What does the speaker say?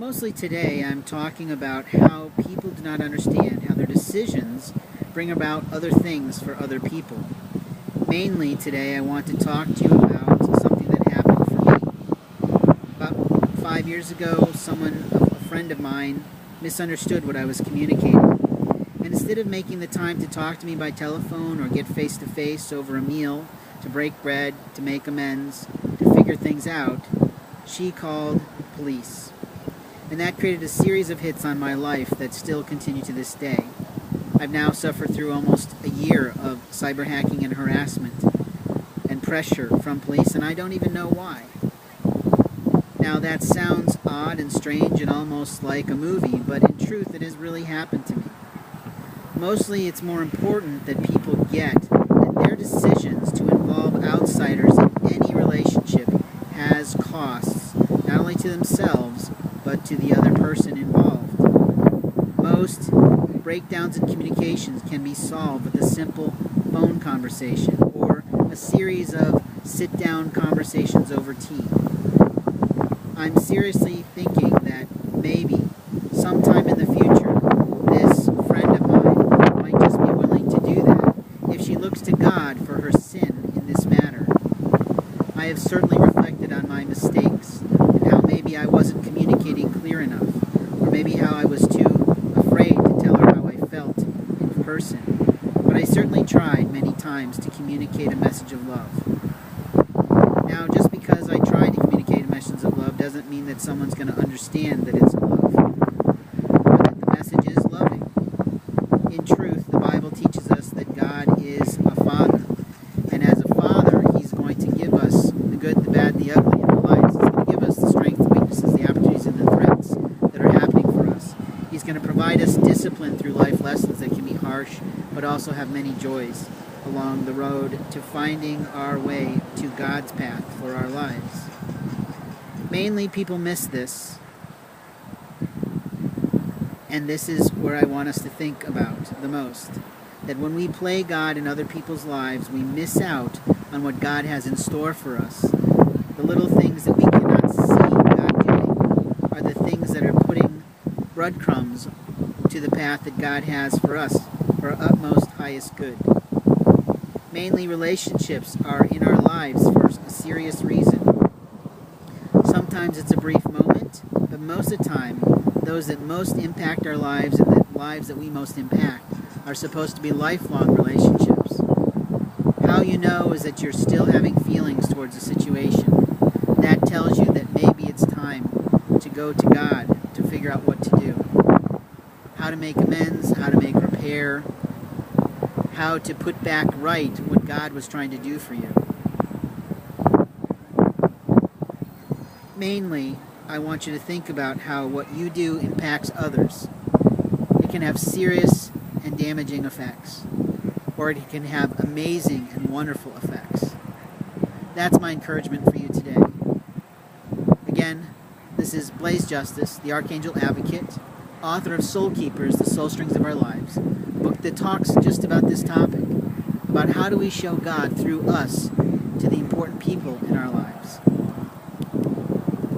Mostly today, I'm talking about how people do not understand how their decisions bring about other things for other people. Mainly today, I want to talk to you about something that happened for me. About 5 years ago, a friend of mine, misunderstood what I was communicating. And instead of making the time to talk to me by telephone or get face-to-face over a meal, to break bread, to make amends, to figure things out, she called police. And that created a series of hits on my life that still continue to this day. I've now suffered through almost a year of cyber hacking and harassment and pressure from police, and I don't even know why. Now that sounds odd and strange and almost like a movie, but in truth it has really happened to me. Mostly it's more important that people get that their decisions to involve outsiders in any relationship has costs, not only to themselves, but to the other person involved. Most breakdowns in communications can be solved with a simple phone conversation or a series of sit-down conversations over tea. I'm seriously thinking that maybe sometime in the future this friend of mine might just be willing to do that if she looks to God for her sin in this matter. I have certainly reflected on my mistakes and how maybe I wasn't communicating clear enough, or maybe how I was too afraid to tell her how I felt in person. But I certainly tried many times to communicate a message of love. Now, just because I try to communicate a message of love doesn't mean that someone's going to understand that it's love, or that the message is loving. In truth, the Bible teaches us that God is a Father, and as a Father, He's going to give us the good, the bad, the ugly in our lives. He's going to give us the strengths, the weaknesses, the opportunities, and the threats that are happening for us. He's going to provide us discipline through life lessons that can be harsh, but also have many joys along the road to finding our way to God's path for our lives. Mainly, people miss this, and this is where I want us to think about the most. That when we play God in other people's lives, we miss out on what God has in store for us. The little things that we cannot see God doing are the things that are putting breadcrumbs to the path that God has for us, for our utmost highest good. Mainly, relationships are in our lives for a serious reason. Sometimes it's a brief moment, but most of the time, those that most impact our lives and the lives that we most impact are supposed to be lifelong relationships. How you know is that you're still having feelings towards a situation. That tells you that maybe it's time to go to God to figure out what to do. How to make amends, how to make repair, how to put back right what God was trying to do for you. Mainly, I want you to think about how what you do impacts others. It can have serious and damaging effects, or it can have amazing and wonderful effects. That's my encouragement for you today. Again, this is Blaze Justice, the Archangel Advocate, author of Soul Keepers, The Soul Strings of Our Lives, a book that talks just about this topic, about how do we show God through us to the important people in our lives.